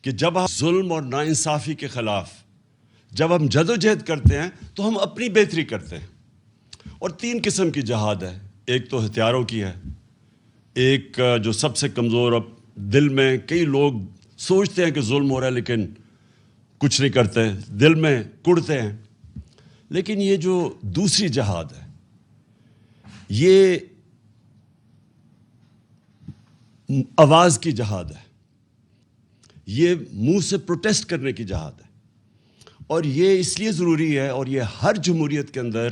کہ جب ہم ظلم اور ناانصافی کے خلاف جب ہم جدوجہد کرتے ہیں تو ہم اپنی بہتری کرتے ہیں. اور 3 قسم کی جہاد ہے. ایک تو ہتھیاروں کی ہے, ایک جو سب سے کمزور, اب دل میں کئی لوگ سوچتے ہیں کہ ظلم ہو رہا ہے لیکن کچھ نہیں کرتے, دل میں کڑتے ہیں. لیکن یہ جو دوسری جہاد ہے, یہ آواز کی جہاد ہے, یہ منہ سے پروٹیسٹ کرنے کی جہاد ہے. اور یہ اس لیے ضروری ہے, اور یہ ہر جمہوریت کے اندر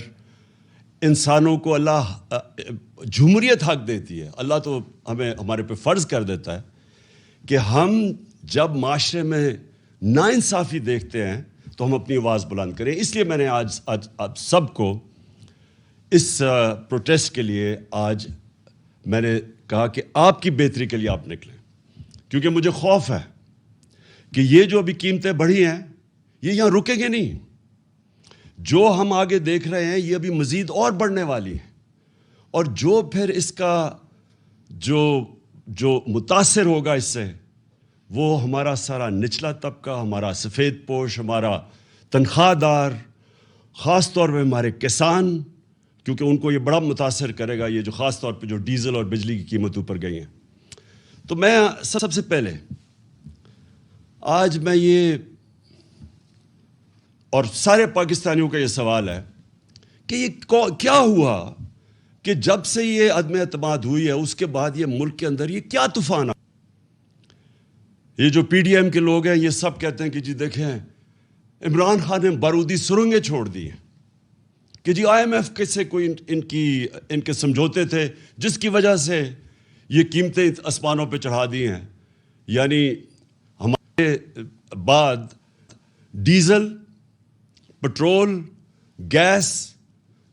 انسانوں کو اللہ جمہوریت حق دیتی ہے. اللہ تو ہمیں ہمارے پہ فرض کر دیتا ہے کہ ہم جب معاشرے میں ناانصافی دیکھتے ہیں تو ہم اپنی آواز بلند کریں. اس لیے میں نے آج آپ سب کو اس پروٹیسٹ کے لیے آج میں نے کہا کہ آپ کی بہتری کے لیے آپ نکلیں, کیونکہ مجھے خوف ہے کہ یہ جو ابھی قیمتیں بڑھی ہیں یہ یہاں رکیں گے نہیں. جو ہم آگے دیکھ رہے ہیں یہ ابھی مزید اور بڑھنے والی ہیں, اور جو پھر اس کا جو متاثر ہوگا اس سے, وہ ہمارا سارا نچلا طبقہ, ہمارا سفید پوش, ہمارا تنخواہ دار, خاص طور پہ ہمارے کسان, کیونکہ ان کو یہ بڑا متاثر کرے گا, یہ جو خاص طور پہ جو ڈیزل اور بجلی کی قیمت اوپر گئی ہیں. تو میں سب سے پہلے آج میں یہ, اور سارے پاکستانیوں کا یہ سوال ہے کہ یہ کیا ہوا کہ جب سے یہ عدم اعتماد ہوئی ہے اس کے بعد یہ ملک کے اندر یہ کیا طوفان آ. یہ جو پی ڈی ایم کے لوگ ہیں یہ سب کہتے ہیں کہ جی دیکھیں عمران خان نے بارودی سرنگیں چھوڑ دی ہیں, کہ جی آئی ایم ایف کے سے کوئی ان کے سمجھوتے تھے جس کی وجہ سے یہ قیمتیں آسمانوں پہ چڑھا دی ہیں. یعنی ہمارے بعد ڈیزل, پٹرول, گیس,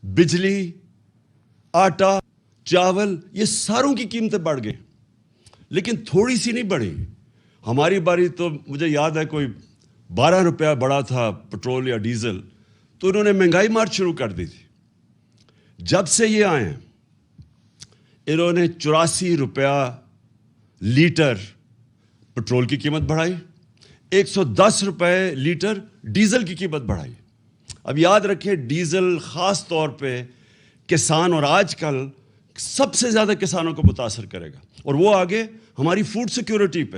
بجلی, آٹا, چاول, یہ ساروں کی قیمتیں بڑھ گئیں, لیکن تھوڑی سی نہیں بڑھی. ہماری باری تو مجھے یاد ہے کوئی 12 روپیہ بڑا تھا پٹرول یا ڈیزل, تو انہوں نے مہنگائی مار شروع کر دی تھی. جب سے یہ آئے ہیں انہوں نے 84 روپیہ لیٹر پٹرول کی قیمت بڑھائی, 110 روپے لیٹر ڈیزل کی قیمت بڑھائی. اب یاد رکھیں ڈیزل خاص طور پہ کسان, اور آج کل سب سے زیادہ کسانوں کو متاثر کرے گا, اور وہ آگے ہماری فوڈ سیکیورٹی پہ,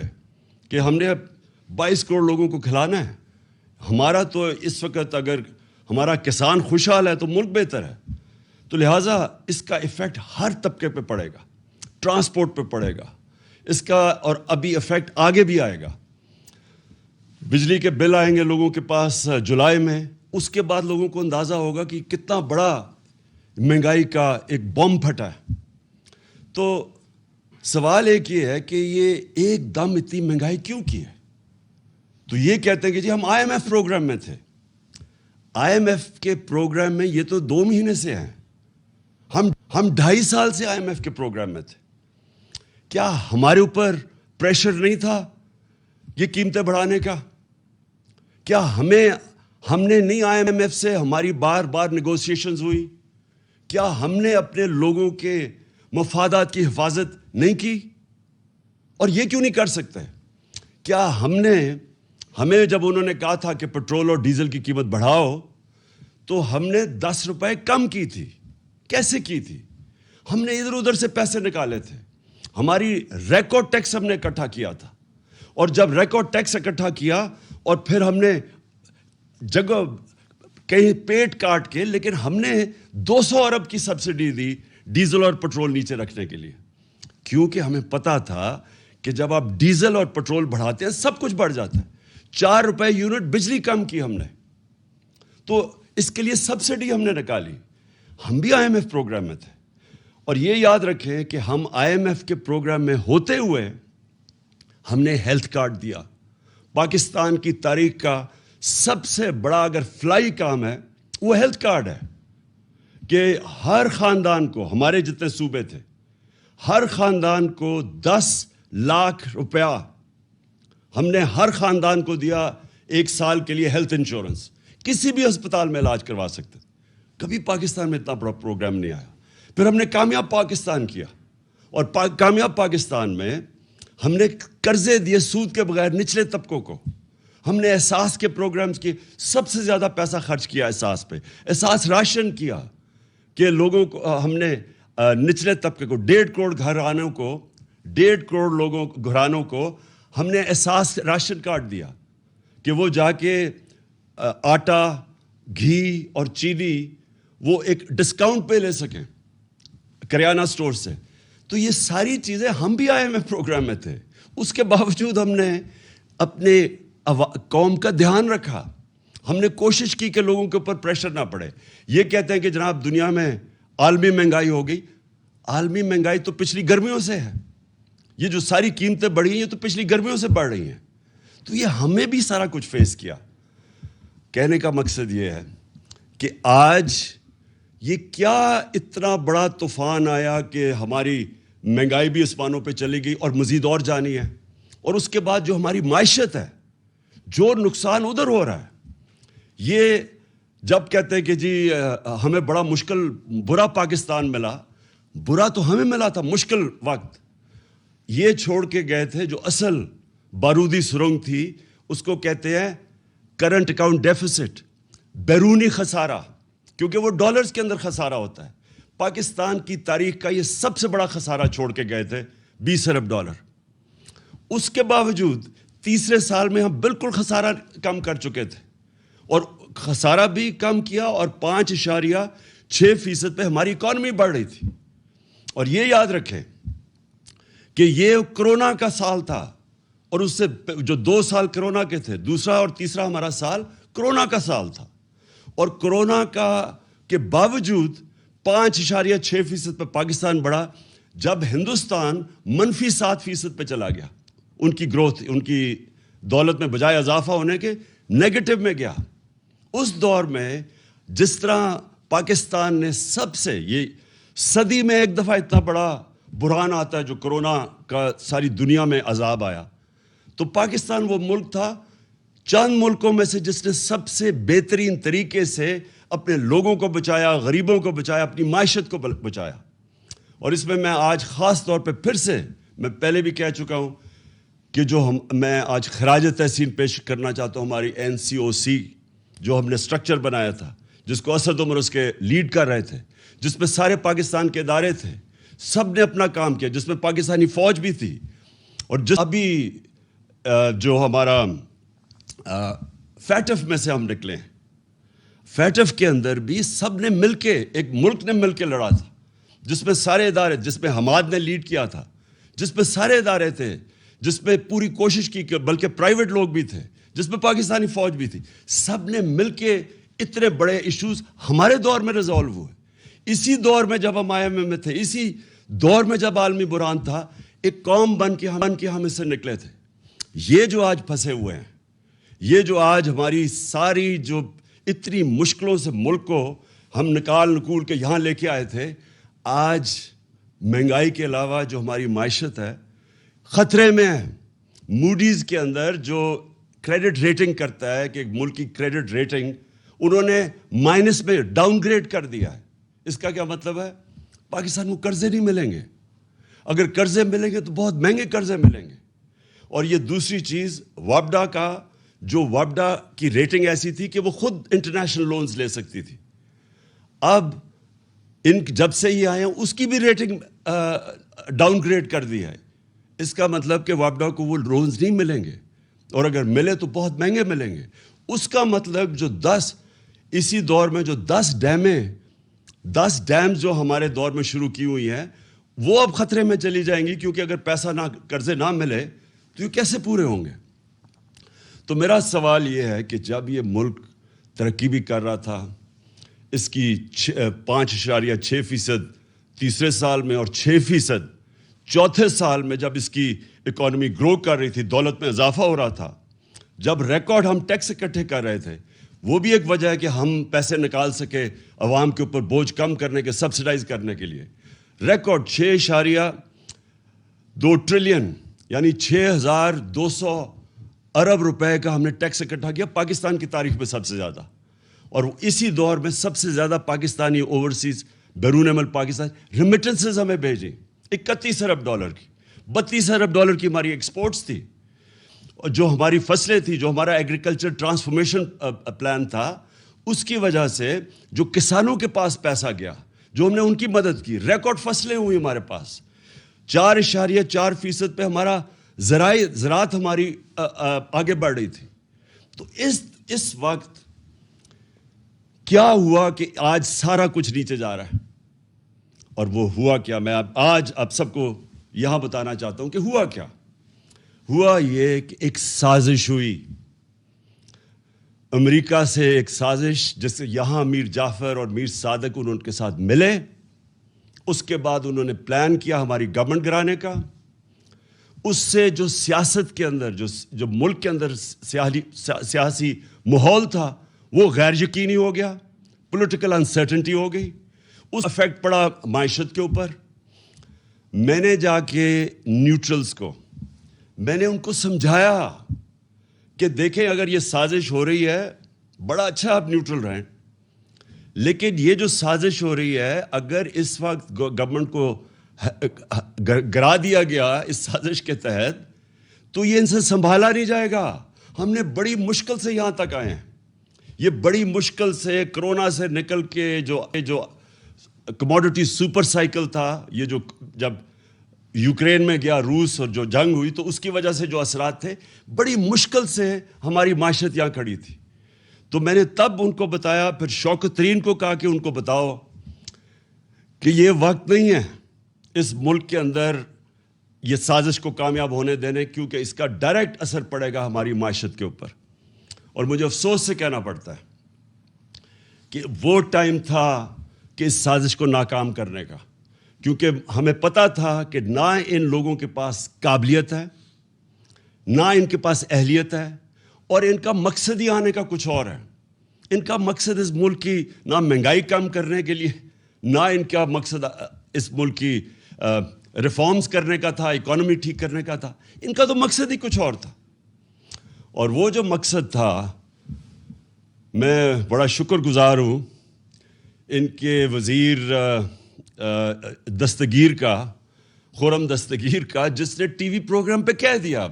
کہ ہم نے 22 کروڑ لوگوں کو کھلانا ہے. ہمارا تو اس وقت اگر ہمارا کسان خوشحال ہے تو ملک بہتر ہے. تو لہٰذا اس کا ایفیکٹ ہر طبقے پہ پڑے گا, ٹرانسپورٹ پہ پڑے گا اس کا, اور ابھی ایفیکٹ آگے بھی آئے گا. بجلی کے بل آئیں گے لوگوں کے پاس جولائی میں, اس کے بعد لوگوں کو اندازہ ہوگا کہ کتنا بڑا مہنگائی کا ایک بم پھٹا ہے. تو سوال ایک یہ ہے کہ یہ ایک دم اتنی مہنگائی کیوں کی ہے؟ تو یہ کہتے ہیں کہ جی ہم آئی ایم ایف پروگرام میں تھے. آئی ایم ایف کے پروگرام میں یہ تو 2 مہینے سے ہیں, ہم 2.5 سال سے آئی ایم ایف کے پروگرام میں تھے. کیا ہمارے اوپر پریشر نہیں تھا یہ قیمتیں بڑھانے کا؟ کیا ہم نے نہیں آئی ایم ایف سے ہماری بار بار نیگوسیشنز ہوئی؟ کیا ہم نے اپنے لوگوں کے مفادات کی حفاظت نہیں کی؟ اور یہ کیوں نہیں کر سکتے؟ کیا ہمیں جب انہوں نے کہا تھا کہ پٹرول اور ڈیزل کی قیمت بڑھاؤ تو ہم نے 10 روپے کم کی تھی. کیسے کی تھی؟ ہم نے ادھر ادھر سے پیسے نکالے تھے, ہماری ریکارڈ ٹیکس ہم نے اکٹھا کیا تھا, اور جب ریکارڈ ٹیکس اکٹھا کیا اور پھر ہم نے جگہ کہیں پیٹ کاٹ کے, لیکن ہم نے 200 ارب کی سبسڈی دی ڈیزل اور پٹرول نیچے رکھنے کے لیے, کیونکہ ہمیں پتا تھا کہ جب آپ ڈیزل اور پٹرول بڑھاتے ہیں سب کچھ بڑھ جاتا ہے. 4 روپے یونٹ بجلی کم کی ہم نے, تو اس کے لیے سبسڈی ہم نے نکالی. ہم بھی آئی ایم ایف پروگرام میں تھے, اور یہ یاد رکھیں کہ ہم آئی ایم ایف کے پروگرام میں ہوتے ہوئے ہم نے ہیلتھ کارڈ دیا. پاکستان کی تاریخ کا سب سے بڑا اگر فلائی کام ہے وہ ہیلتھ کارڈ ہے, کہ ہر خاندان کو, ہمارے جتنے صوبے تھے, ہر خاندان کو 10 لاکھ روپیہ ہم نے ہر خاندان کو دیا 1 سال کے لیے ہیلتھ انشورنس. کسی بھی ہسپتال میں علاج کروا سکتے. کبھی پاکستان میں اتنا بڑا پروگرام نہیں آیا. پھر ہم نے کامیاب پاکستان کیا, اور کامیاب پاکستان میں ہم نے قرضے دیے سود کے بغیر نچلے طبقوں کو. ہم نے احساس کے پروگرامز کی سب سے زیادہ پیسہ خرچ کیا احساس پہ. احساس راشن کیا کہ لوگوں کو ہم نے نچلے طبقے کو 1.5 کروڑ گھرانوں کو 1.5 کروڑ لوگوں گھرانوں کو ہم نے احساس راشن کارڈ دیا کہ وہ جا کے آٹا گھی اور چینی وہ ایک ڈسکاؤنٹ پہ لے سکیں کریانہ سٹور سے. تو یہ ساری چیزیں ہم بھی آئے میں پروگرام میں تھے, اس کے باوجود ہم نے اپنے قوم کا دھیان رکھا. ہم نے کوشش کی کہ لوگوں کے اوپر پریشر نہ پڑے. یہ کہتے ہیں کہ جناب دنیا میں عالمی مہنگائی ہو گئی. عالمی مہنگائی تو پچھلی گرمیوں سے ہے. یہ جو ساری قیمتیں بڑھی ہیں یہ تو پچھلی گرمیوں سے بڑھ رہی ہیں. تو یہ ہمیں بھی سارا کچھ فیس کیا. کہنے کا مقصد یہ ہے کہ آج یہ کیا اتنا بڑا طوفان آیا کہ ہماری مہنگائی بھی آسمانوں پہ چلی گئی اور مزید اور جانی ہے. اور اس کے بعد جو ہماری معیشت ہے, جو نقصان ادھر ہو رہا ہے. یہ جب کہتے ہیں کہ جی ہمیں بڑا مشکل برا پاکستان ملا, برا تو ہمیں ملا تھا مشکل وقت. یہ چھوڑ کے گئے تھے جو اصل بارودی سرنگ تھی, اس کو کہتے ہیں کرنٹ اکاؤنٹ ڈیفیسٹ, بیرونی خسارہ, کیونکہ وہ ڈالرز کے اندر خسارہ ہوتا ہے. پاکستان کی تاریخ کا یہ سب سے بڑا خسارہ چھوڑ کے گئے تھے, 20 ارب ڈالر. اس کے باوجود تیسرے سال میں ہم بالکل خسارہ کم کر چکے تھے, اور خسارہ بھی کم کیا, اور 5.6% پہ ہماری اکانومی بڑھ رہی تھی. اور یہ یاد رکھیں کہ یہ کرونا کا سال تھا, اور اس سے جو 2 سال کرونا کے تھے, دوسرا اور تیسرا ہمارا سال کرونا کا سال تھا. اور کرونا کا کے باوجود 5.6% پہ پاکستان بڑھا, جب ہندوستان -7% پہ چلا گیا. ان کی گروتھ, ان کی دولت میں بجائے اضافہ ہونے کے نیگیٹو میں گیا. اس دور میں جس طرح پاکستان نے سب سے, یہ صدی میں ایک دفعہ اتنا بڑا بحران آتا ہے جو کرونا کا ساری دنیا میں عذاب آیا, تو پاکستان وہ ملک تھا چند ملکوں میں سے جس نے سب سے بہترین طریقے سے اپنے لوگوں کو بچایا, غریبوں کو بچایا, اپنی معیشت کو بچایا. اور اس میں آج خاص طور پہ پھر سے, میں پہلے بھی کہہ چکا ہوں کہ میں آج خراج تحسین پیش کرنا چاہتا ہوں ہماری NCOC جو ہم نے سٹرکچر بنایا تھا, جس کو اسد عمر اس کے لیڈ کر رہے تھے, جس میں سارے پاکستان کے ادارے تھے, سب نے اپنا کام کیا, جس میں پاکستانی فوج بھی تھی. اور جس ابھی جو ہمارا فیٹف میں سے ہم نکلے, فیٹف کے اندر بھی سب نے مل کے, ایک ملک نے مل کے لڑا تھا, جس میں سارے ادارے, جس میں حماد نے لیڈ کیا تھا, جس میں سارے ادارے تھے, جس میں پوری کوشش کی, بلکہ پرائیویٹ لوگ بھی تھے, جس میں پاکستانی فوج بھی تھی. سب نے مل کے اتنے بڑے ایشوز ہمارے دور میں ریزالو ہوئے. اسی دور میں جب ہم IMF میں تھے, اسی دور میں جب عالمی بحران تھا, ایک قوم بن کے ہم اس سے نکلے تھے. یہ جو آج پھنسے ہوئے ہیں, یہ جو آج ہماری ساری جو اتنی مشکلوں سے ملک کو ہم نکول کے یہاں لے کے آئے تھے, آج مہنگائی کے علاوہ جو ہماری معیشت ہے خطرے میں ہے. موڈیز کے اندر جو کریڈٹ ریٹنگ کرتا ہے کہ ایک ملک کی کریڈٹ ریٹنگ انہوں نے مائنس میں ڈاؤن گریڈ کر دیا ہے. اس کا کیا مطلب ہے؟ پاکستان کو قرضے نہیں ملیں گے. اگر قرضے ملیں گے تو بہت مہنگے قرضے ملیں گے. اور یہ دوسری چیز, وابڈا کی ریٹنگ ایسی تھی کہ وہ خود انٹرنیشنل لونز لے سکتی تھی. اب جب سے یہ آئے ہیں اس کی بھی ریٹنگ ڈاؤن گریڈ کر دی ہے. اس کا مطلب کہ وابڈا کو وہ لونز نہیں ملیں گے, اور اگر ملے تو بہت مہنگے ملیں گے. اس کا مطلب جو اسی دور میں جو 10 ڈیمز جو ہمارے دور میں شروع کی ہوئی ہیں وہ اب خطرے میں چلی جائیں گی, کیونکہ اگر پیسہ قرضے نہ ملے تو یہ کیسے پورے ہوں گے. تو میرا سوال یہ ہے کہ جب یہ ملک ترقی بھی کر رہا تھا, اس کی 5.6% تیسرے سال میں اور 6% چوتھے سال میں جب اس کی اکانومی گرو کر رہی تھی, دولت میں اضافہ ہو رہا تھا, جب ریکارڈ ہم ٹیکس اکٹھے کر رہے تھے, وہ بھی ایک وجہ ہے کہ ہم پیسے نکال سکے عوام کے اوپر بوجھ کم کرنے کے, سبسیڈائز کرنے کے لیے. ریکارڈ 6.2 ٹریلین یعنی 6,200 ارب روپے کا ہم نے ٹیکس اکٹھا کیا, پاکستان کی تاریخ میں سب سے زیادہ. اور اسی دور میں سب سے زیادہ پاکستانی اوورسیز بیرون ملک پاکستان ریمیٹنسز ہمیں بھیجیں 31 ارب ڈالر کی. 32 ارب ڈالر کی ہماری ایکسپورٹس تھی، اور جو ہماری فصلیں تھی، جو ہمارا ایگریکلچر ٹرانسفارمیشن پلان تھا، اس کی وجہ سے جو کسانوں کے پاس پیسہ گیا، جو ہم نے ان کی مدد کی، ریکارڈ فصلیں ہوئی ہمارے پاس، 4.4% پہ ہمارا زراعت ہماری آگے بڑھ رہی تھی. تو اس وقت کیا ہوا کہ آج سارا کچھ نیچے جا رہا ہے؟ اور وہ ہوا کیا، میں آج آپ سب کو یہاں بتانا چاہتا ہوں کہ ہوا کیا. ہوا یہ کہ ایک سازش ہوئی امریکہ سے، ایک سازش جس سے یہاں میر جعفر اور میر صادق ان کے ساتھ ملے. اس کے بعد انہوں نے پلان کیا ہماری گورنمنٹ گرانے کا. اس سے جو سیاست کے اندر، جو ملک کے اندر سیاسی ماحول تھا، وہ غیر یقینی ہو گیا، پولیٹیکل انسرٹنٹی ہو گئی. اس افیکٹ پڑا معیشت کے اوپر. میں نے جا کے نیوٹرلز کو، میں نے ان کو سمجھایا کہ دیکھیں اگر یہ سازش ہو رہی ہے، بڑا اچھا آپ نیوٹرل رہیں، لیکن یہ جو سازش ہو رہی ہے، اگر اس وقت گورنمنٹ کو گرا دیا گیا اس سازش کے تحت، تو یہ ان سے سنبھالا نہیں جائے گا. ہم نے بڑی مشکل سے یہاں تک آئے ہیں. یہ بڑی مشکل سے کرونا سے نکل کے جو کموڈٹی سپر سائیکل تھا، یہ جو جب یوکرین میں گیا روس اور جو جنگ ہوئی، تو اس کی وجہ سے جو اثرات تھے، بڑی مشکل سے ہماری معیشت یہاں کھڑی تھی. تو میں نے تب ان کو بتایا، پھر شوکت ترین کو کہا کہ ان کو بتاؤ کہ یہ وقت نہیں ہے اس ملک کے اندر یہ سازش کو کامیاب ہونے دینے، کیونکہ اس کا ڈائریکٹ اثر پڑے گا ہماری معیشت کے اوپر. اور مجھے افسوس سے کہنا پڑتا ہے کہ وہ ٹائم تھا کہ اس سازش کو ناکام کرنے کا، کیونکہ ہمیں پتہ تھا کہ نہ ان لوگوں کے پاس قابلیت ہے، نہ ان کے پاس اہلیت ہے، اور ان کا مقصد ہی آنے کا کچھ اور ہے. ان کا مقصد اس ملک کی نہ مہنگائی کم کرنے کے لیے، نہ ان کا مقصد اس ملک کی ریفارمز کرنے کا تھا، اکانومی ٹھیک کرنے کا تھا. ان کا تو مقصد ہی کچھ اور تھا. اور وہ جو مقصد تھا، میں بڑا شکر گزار ہوں ان کے وزیر دستگیر کا، خرم دستگیر کا، جس نے ٹی وی پروگرام پہ کہہ دیا.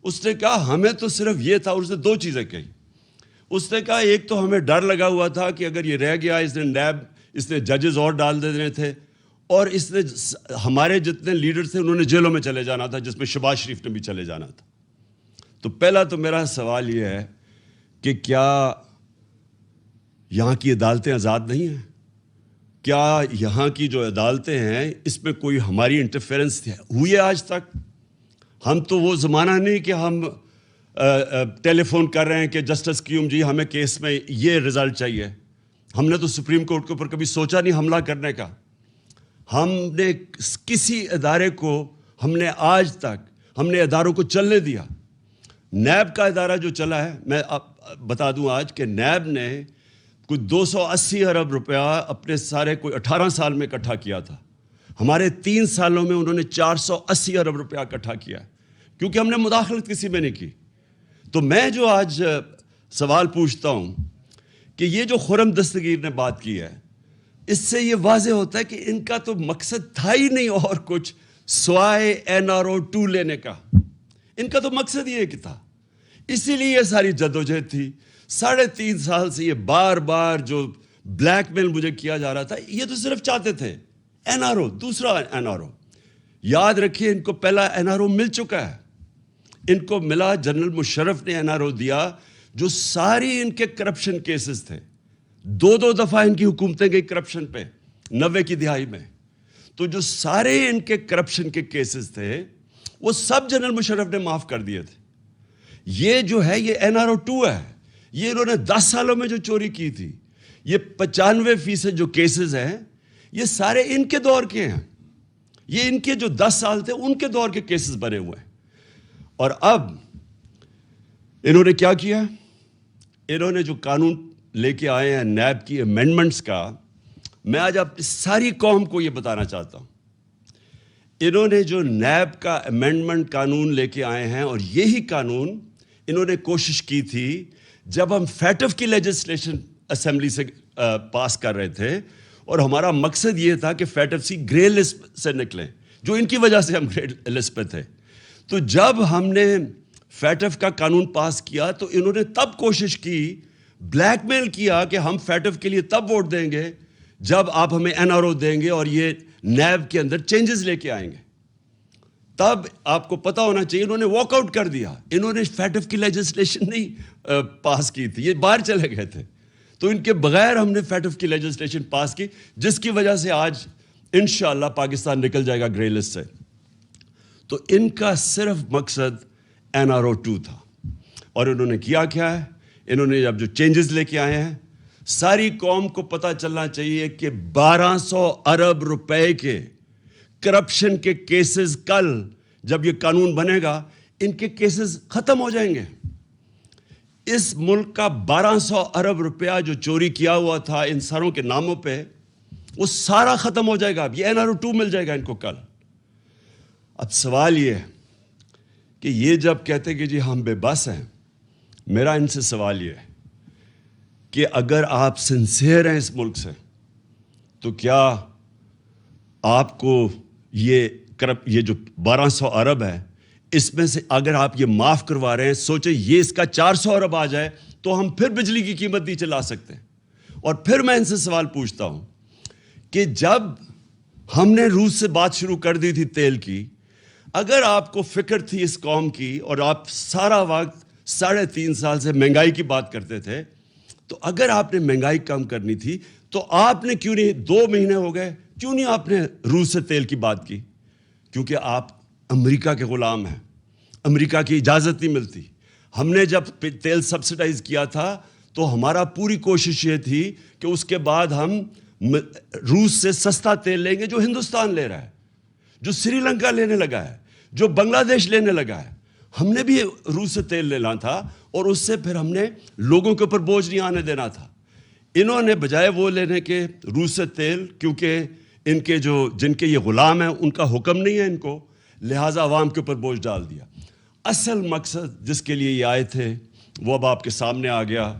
اس نے کہا ہمیں تو صرف یہ تھا، اور اس نے دو چیزیں کہی. اس نے کہا ایک تو ہمیں ڈر لگا ہوا تھا کہ اگر یہ رہ گیا، اس نے ججز اور ڈال دینے تھے، اور اس نے ہمارے جتنے لیڈر تھے انہوں نے جیلوں میں چلے جانا تھا، جس میں شہباز شریف نے بھی چلے جانا تھا. تو پہلا تو میرا سوال یہ ہے کہ کیا یہاں کی عدالتیں آزاد نہیں ہیں؟ کیا یہاں کی جو عدالتیں ہیں اس میں کوئی ہماری انٹرفیرنس ہوئی ہے آج تک؟ ہم تو وہ زمانہ نہیں کہ ہم ٹیلی فون کر رہے ہیں کہ جسٹس قیوم جی ہمیں کیس میں یہ رزلٹ چاہیے. ہم نے تو سپریم کورٹ کے اوپر کبھی سوچا نہیں حملہ کرنے کا. ہم نے کسی ادارے کو، ہم نے آج تک ہم نے اداروں کو چلنے دیا. نیب کا ادارہ جو چلا ہے، میں بتا دوں آج کہ نیب نے کوئی 280 ارب روپیہ اپنے سارے کوئی 18 سال میں اکٹھا کیا تھا. ہمارے 3 سالوں میں انہوں نے 480 ارب روپیہ اکٹھا کیا، کیونکہ ہم نے مداخلت کسی میں نہیں کی. تو میں جو آج سوال پوچھتا ہوں کہ یہ جو خرم دستگیر نے بات کی ہے، اس سے یہ واضح ہوتا ہے کہ ان کا تو مقصد تھا ہی نہیں اور کچھ سوائے NRO 2 لینے کا. ان کا تو مقصد یہ کہ تھا. اسی لیے یہ ساری جدوجہد تھی. 3.5 سال سے یہ بار بار جو بلیک میل مجھے کیا جا رہا تھا، یہ تو صرف چاہتے تھے NRO، دوسرا NRO. یاد رکھیے ان کو پہلا NRO مل چکا ہے. ان کو ملا، جنرل مشرف نے NRO دیا، جو ساری ان کے کرپشن کیسز تھے. 2 دفعہ ان کی حکومتیں گئی کرپشن پہ 90 کی دہائی میں. تو جو سارے ان کے کرپشن کے کیسز تھے وہ سب جنرل مشرف نے معاف کر دیے تھے. یہ جو ہے یہ NRO 2 ہے. یہ انہوں نے 10 سالوں میں جو چوری کی تھی، یہ 95% جو کیسز ہیں، یہ سارے ان کے دور کے ہیں. یہ ان کے جو 10 سال تھے ان کے دور کے کیسز بنے ہوئے ہیں. اور اب انہوں نے کیا کیا؟ انہوں نے جو قانون لے کے آئے ہیں نیب کی امینڈمنٹس کا، میں آج آپ ساری قوم کو یہ بتانا چاہتا ہوں. انہوں نے جو نیب کا امینڈمنٹ قانون لے کے آئے ہیں، اور یہی قانون انہوں نے کوشش کی تھی جب ہم فیٹف کی لیجسلیشن اسمبلی سے پاس کر رہے تھے، اور ہمارا مقصد یہ تھا کہ فیٹف سی گرے لسٹ سے نکلیں، جو ان کی وجہ سے ہم گریٹ لسٹ پہ تھے. تو جب ہم نے فیٹف کا قانون پاس کیا تو انہوں نے تب کوشش کی, بلیک میل کیا کہ ہم فیٹف کے لیے تب ووٹ دیں گے جب آپ ہمیں این آر او دیں گے اور یہ نیب کے اندر چینجز لے کے آئیں گے. تب آپ کو پتا ہونا چاہیے انہوں نے واک آؤٹ کر دیا. انہوں نے فیٹف کی لیجسلیشن نہیں پاس کی تھی, یہ باہر چلے گئے تھے. تو ان کے بغیر ہم نے فیٹف کی لیجسلیشن پاس کی, جس کی وجہ سے آج انشاءاللہ پاکستان نکل جائے گا گرے لسٹ سے. تو ان کا صرف مقصد NRO2 تھا. اور انہوں نے کیا کیا ہے, انہوں نے اب جو چینجز لے کے آئے ہیں, ساری قوم کو پتہ چلنا چاہیے کہ 1200 ارب روپے کے کرپشن کے کیسز کل جب یہ قانون بنے گا ان کے کیسز ختم ہو جائیں گے. اس ملک کا 1200 ارب روپیہ جو چوری کیا ہوا تھا ان ساروں کے ناموں پہ, وہ سارا ختم ہو جائے گا. اب یہ NRO2 مل جائے گا ان کو کل. اب سوال یہ ہے کہ یہ جب کہتے کہ جی ہم بے بس ہیں, میرا ان سے سوال یہ ہے کہ اگر آپ سنسیئر ہیں اس ملک سے تو کیا آپ کو یہ جو 1200 ارب ہے اس میں سے اگر آپ یہ معاف کروا رہے ہیں, سوچیں یہ اس کا 400 ارب آ جائے تو ہم پھر بجلی کی قیمت نہیں چلا سکتے. اور پھر میں ان سے سوال پوچھتا ہوں کہ جب ہم نے روس سے بات شروع کر دی تھی تیل کی, اگر آپ کو فکر تھی اس قوم کی اور آپ سارا وقت 3.5 سال سے مہنگائی کی بات کرتے تھے, تو اگر آپ نے مہنگائی کم کرنی تھی تو آپ نے کیوں نہیں 2 مہینے ہو گئے, کیوں نہیں آپ نے روس سے تیل کی بات کی؟ کیونکہ آپ امریکہ کے غلام ہیں, امریکہ کی اجازت نہیں ملتی. ہم نے جب تیل سبسڈائز کیا تھا تو ہمارا پوری کوشش یہ تھی کہ اس کے بعد ہم روس سے سستا تیل لیں گے جو ہندوستان لے رہا ہے, جو سری لنکا لینے لگا ہے, جو بنگلہ دیش لینے لگا ہے. ہم نے بھی روس سے تیل لینا تھا اور اس سے پھر ہم نے لوگوں کے اوپر بوجھ نہیں آنے دینا تھا. انہوں نے بجائے وہ لینے کے روس سے تیل, کیونکہ ان کے جن کے یہ غلام ہیں ان کا حکم نہیں ہے ان کو, لہٰذا عوام کے اوپر بوجھ ڈال دیا. اصل مقصد جس کے لیے یہ آئے تھے وہ اب آپ کے سامنے آ گیا.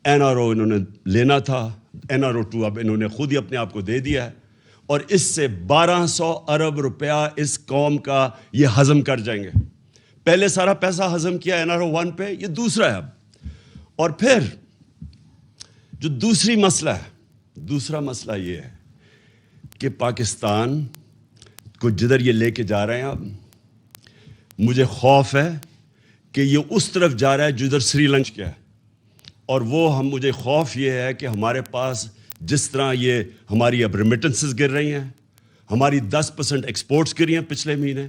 NRO انہوں نے لینا تھا, NRO2 اب انہوں نے خود ہی اپنے آپ کو دے دیا ہے, اور اس سے 1200 ارب روپیہ اس قوم کا یہ ہضم کر جائیں گے. پہلے سارا پیسہ ہضم کیا NRO1 پہ, یہ دوسرا ہے اب. اور پھر جو دوسرا مسئلہ یہ ہے کہ پاکستان کو جدھر یہ لے کے جا رہے ہیں اب, مجھے خوف ہے کہ یہ اس طرف جا رہا ہے جدھر سری لنکا کیا ہے. اور وہ مجھے خوف یہ ہے کہ ہمارے پاس جس طرح یہ ہماری اب ریمیٹنسز گر رہی ہیں, ہماری 10% ایکسپورٹس گری ہیں پچھلے مہینے,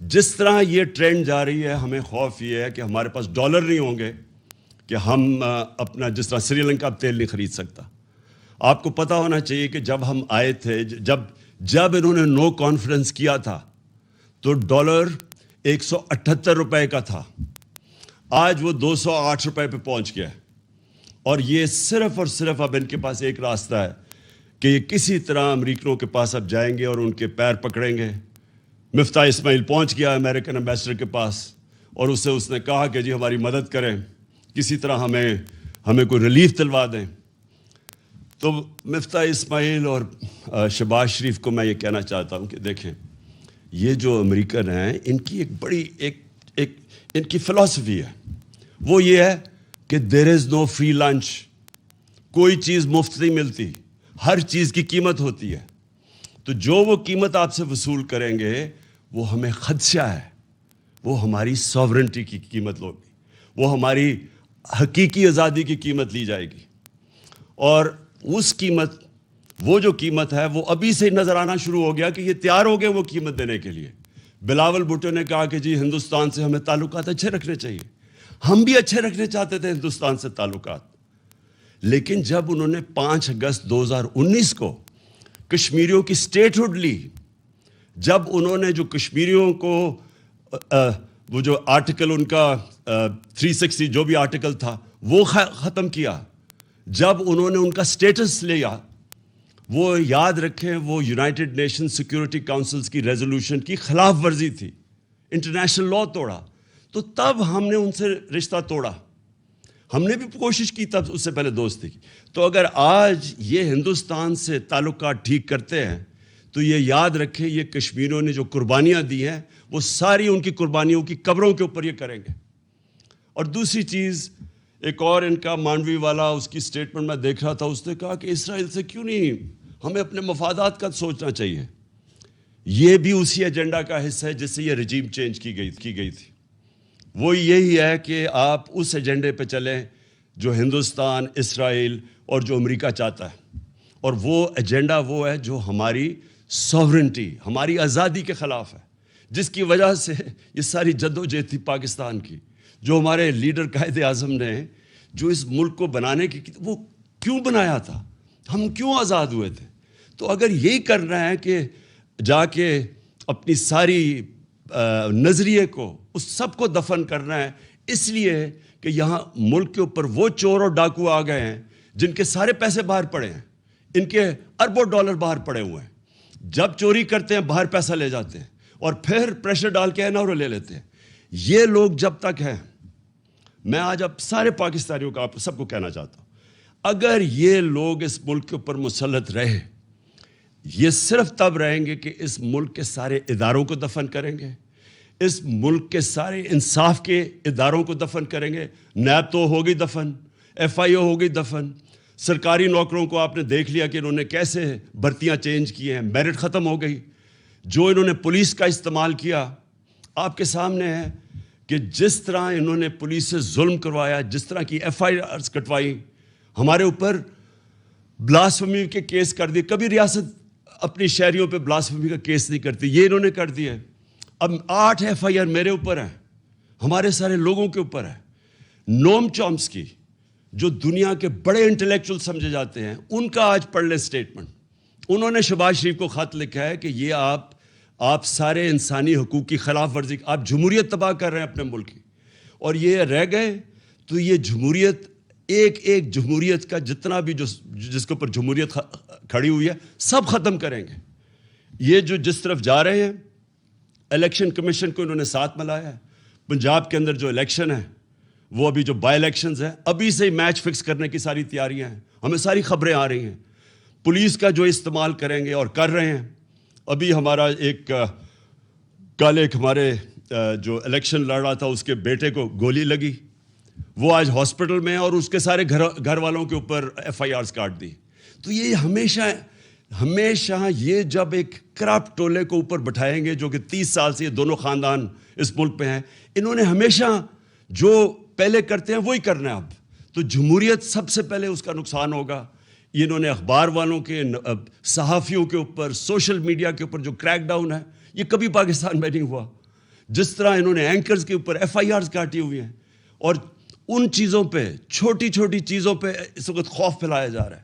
جس طرح یہ ٹرینڈ جا رہی ہے, ہمیں خوف یہ ہے کہ ہمارے پاس ڈالر نہیں ہوں گے کہ ہم اپنا, جس طرح سری لنکا اب تیل نہیں خرید سکتا. آپ کو پتہ ہونا چاہیے کہ جب ہم آئے تھے, جب انہوں نے نو کانفیڈنس کیا تھا تو ڈالر 178 روپے کا تھا, آج وہ 208 روپے پہ پہنچ گیا ہے. اور یہ صرف اور صرف اب ان کے پاس ایک راستہ ہے کہ یہ کسی طرح امریکنوں کے پاس اب جائیں گے اور ان کے پیر پکڑیں گے. مفتاح اسماعیل پہنچ گیا امریکن ایمبیسڈر کے پاس اور اس نے کہا کہ جی ہماری مدد کریں, کسی طرح ہمیں کوئی ریلیف دلوا دیں. تو مفتاح اسماعیل اور شہباز شریف کو میں یہ کہنا چاہتا ہوں کہ دیکھیں, یہ جو امریکن ہیں ان کی ایک بڑی ان کی فلسفی ہے, وہ یہ ہے کہ دیر از نو فری لنچ. کوئی چیز مفت نہیں ملتی, ہر چیز کی قیمت ہوتی ہے. تو جو وہ قیمت آپ سے وصول کریں گے وہ ہمیں خدشہ ہے, وہ ہماری ساورنٹی کی قیمت ہوگی, وہ ہماری حقیقی آزادی کی قیمت لی جائے گی. اور اس قیمت, وہ جو قیمت ہے وہ ابھی سے نظر آنا شروع ہو گیا کہ یہ تیار ہو گئے وہ قیمت دینے کے لیے. بلاول بھٹو نے کہا کہ جی ہندوستان سے ہمیں تعلقات اچھے رکھنے چاہیے. ہم بھی اچھے رکھنے چاہتے تھے ہندوستان سے تعلقات, لیکن جب انہوں نے 5 اگست 2019 کو کشمیریوں کی سٹیٹ ہوڈ لی, جب انہوں نے جو کشمیریوں کو وہ جو آرٹیکل ان کا 360 جو بھی آرٹیکل تھا وہ ختم کیا, جب انہوں نے ان کا سٹیٹس لیا, وہ یاد رکھیں وہ یونائٹڈ نیشن سیکیورٹی کاؤنسلز کی ریزولوشن کی خلاف ورزی تھی, انٹرنیشنل لاء توڑا, تو تب ہم نے ان سے رشتہ توڑا. ہم نے بھی کوشش کی تب اس سے پہلے دوستی کی. تو اگر آج یہ ہندوستان سے تعلقات ٹھیک کرتے ہیں تو یہ یاد رکھیں یہ کشمیریوں نے جو قربانیاں دی ہیں وہ ساری ان کی قربانیوں کی قبروں کے اوپر یہ کریں گے. اور دوسری چیز ایک اور ان کا مانڈوی والا اس کی سٹیٹمنٹ میں دیکھ رہا تھا, اس نے کہا کہ اسرائیل سے کیوں نہیں ہمیں اپنے مفادات کا سوچنا چاہیے. یہ بھی اسی ایجنڈا کا حصہ ہے جس سے یہ رجیم چینج کی گئی تھی. وہ یہی ہے کہ آپ اس ایجنڈے پہ چلیں جو ہندوستان, اسرائیل اور جو امریکہ چاہتا ہے, اور وہ ایجنڈا وہ ہے جو ہماری سوورنٹی, ہماری آزادی کے خلاف ہے, جس کی وجہ سے یہ ساری جدوجہد تھی پاکستان کی, جو ہمارے لیڈر قائد اعظم نے جو اس ملک کو بنانے کی وہ کیوں بنایا تھا, ہم کیوں آزاد ہوئے تھے. تو اگر یہی کرنا ہے کہ جا کے اپنی ساری نظریے کو اس سب کو دفن کرنا ہے, اس لیے کہ یہاں ملک کے اوپر وہ چور اور ڈاکو آ گئے ہیں جن کے سارے پیسے باہر پڑے ہیں, ان کے اربوں ڈالر باہر پڑے ہوئے ہیں. جب چوری کرتے ہیں باہر پیسہ لے جاتے ہیں اور پھر پریشر ڈال کے NRO لے لیتے ہیں. یہ لوگ جب تک ہیں, میں آج اب سارے پاکستانیوں کا آپ سب کو کہنا چاہتا ہوں, اگر یہ لوگ اس ملک کے اوپر مسلط رہے, یہ صرف تب رہیں گے کہ اس ملک کے سارے اداروں کو دفن کریں گے, اس ملک کے سارے انصاف کے اداروں کو دفن کریں گے. نیب تو ہو گئی دفن, FIO ہو گئی دفن, سرکاری نوکروں کو آپ نے دیکھ لیا کہ انہوں نے کیسے بھرتیاں چینج کی ہیں, میرٹ ختم ہو گئی. جو انہوں نے پولیس کا استعمال کیا آپ کے سامنے ہے کہ جس طرح انہوں نے پولیس سے ظلم کروایا, جس طرح کی FIRs کٹوائی, ہمارے اوپر بلاسفمی کے کیس کر دیے. کبھی ریاست اپنی شہریوں پہ بلاسفمی کا کیس نہیں کرتی, یہ انہوں نے کر دیا. اب 8 FIR میرے اوپر ہیں, ہمارے سارے لوگوں کے اوپر ہے. نوم چومسکی جو دنیا کے بڑے انٹلیکچوئل سمجھے جاتے ہیں, ان کا آج پڑھ لیں اسٹیٹمنٹ. انہوں نے شہباز شریف کو خط لکھا ہے کہ یہ آپ سارے انسانی حقوق کی خلاف ورزی, آپ جمہوریت تباہ کر رہے ہیں اپنے ملک کی, اور یہ رہ گئے تو یہ جمہوریت ایک جمہوریت کا جتنا بھی جس کے اوپر جمہوریت کھڑی ہوئی ہے سب ختم کریں گے. یہ جو جس طرف جا رہے ہیں, الیکشن کمیشن کو انہوں نے ساتھ ملایا ہے. پنجاب کے اندر جو الیکشن ہے وہ ابھی جو بائی الیکشنز ہیں, ابھی سے ہی میچ فکس کرنے کی ساری تیاریاں ہیں, ہمیں ساری خبریں آ رہی ہیں. پولیس کا جو استعمال کریں گے اور کر رہے ہیں. ابھی ہمارا کل ایک ہمارے جو الیکشن لڑ رہا تھا اس کے بیٹے کو گولی لگی, وہ آج ہاسپٹل میں ہے, اور اس کے سارے گھر والوں کے اوپر FIRs کاٹ دی. تو یہ ہمیشہ یہ جب ایک کرپٹ ٹولے کو اوپر بٹھائیں گے جو کہ 30 سال سے یہ دونوں خاندان اس ملک پہ ہیں, انہوں نے ہمیشہ جو پہلے کرتے ہیں وہی کرنا ہے. اب تو جمہوریت سب سے پہلے اس کا نقصان ہوگا. انہوں نے اخبار والوں کے, صحافیوں کے اوپر, سوشل میڈیا کے اوپر جو کریک ڈاؤن ہے یہ کبھی پاکستان میں نہیں ہوا. جس طرح انہوں نے اینکرز کے اوپر FIRs کاٹی ہوئی ہیں, اور ان چیزوں پہ, چھوٹی چھوٹی چیزوں پہ اس وقت خوف پھیلایا جا رہا ہے.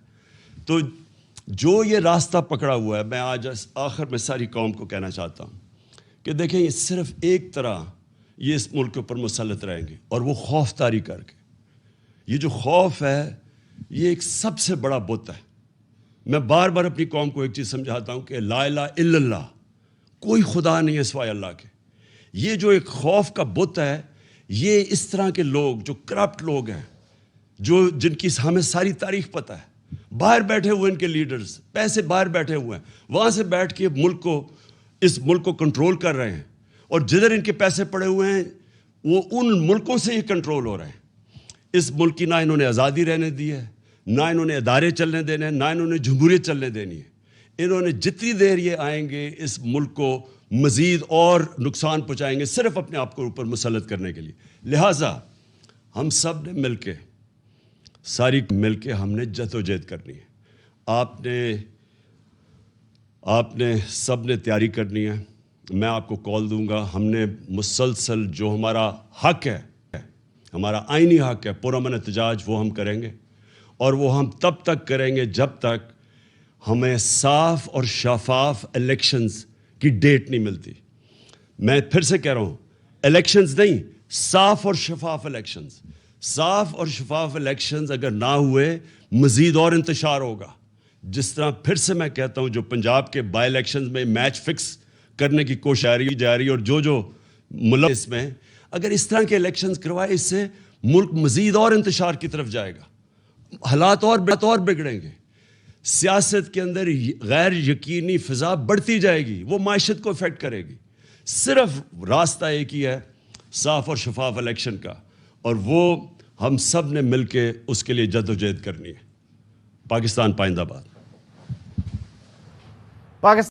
تو جو یہ راستہ پکڑا ہوا ہے, میں آج آخر میں ساری قوم کو کہنا چاہتا ہوں کہ دیکھیں یہ صرف ایک طرح یہ اس ملک کے اوپر مسلط رہیں گے, اور وہ خوف طاری کر کے. یہ جو خوف ہے یہ ایک سب سے بڑا بت ہے. میں بار بار اپنی قوم کو ایک چیز سمجھاتا ہوں کہ لا الہ الا اللہ, کوئی خدا نہیں ہے سوائے اللہ کے. یہ جو ایک خوف کا بت ہے, یہ اس طرح کے لوگ جو کرپٹ لوگ ہیں, جن کی ہمیں ساری تاریخ پتہ ہے, باہر بیٹھے ہوئے ان کے لیڈرز, پیسے باہر بیٹھے ہوئے ہیں, وہاں سے بیٹھ کے اس ملک کو کنٹرول کر رہے ہیں, اور جدھر ان کے پیسے پڑے ہوئے ہیں وہ ان ملکوں سے ہی کنٹرول ہو رہے ہیں. اس ملک کی نہ انہوں نے آزادی رہنے دی ہے, نہ انہوں نے ادارے چلنے دینے ہیں, نہ انہوں نے جمہوریت چلنے دینی ہے. انہوں نے جتنی دیر یہ آئیں گے اس ملک کو مزید اور نقصان پہنچائیں گے صرف اپنے آپ کو اوپر مسلط کرنے کے لیے. لہٰذا ہم سب نے مل کے ہم نے جدوجہد کرنی ہے. آپ نے سب نے تیاری کرنی ہے. میں آپ کو کال دوں گا. ہم نے مسلسل جو ہمارا حق ہے, ہمارا آئینی حق ہے پرامن احتجاج, وہ ہم کریں گے, اور وہ ہم تب تک کریں گے جب تک ہمیں صاف اور شفاف الیکشنز کی ڈیٹ نہیں ملتی. میں پھر سے کہہ رہا ہوں, الیکشنز نہیں, صاف اور شفاف الیکشنز. صاف اور شفاف الیکشنز اگر نہ ہوئے مزید اور انتشار ہوگا. جس طرح پھر سے میں کہتا ہوں, جو پنجاب کے بائی الیکشنز میں میچ فکس کرنے کی کوشش جا رہی, اور جو ملک اس میں, اگر اس طرح کے الیکشنز کروائے, اس سے ملک مزید اور انتشار کی طرف جائے گا, حالات اور بگڑیں گے. سیاست کے اندر غیر یقینی فضا بڑھتی جائے گی، وہ معیشت کو افیکٹ کرے گی. صرف راستہ ایک ہی ہے، صاف اور شفاف الیکشن کا، اور وہ ہم سب نے مل کے اس کے لیے جدوجہد کرنی ہے. پاکستان پائندہ باد. پاکستان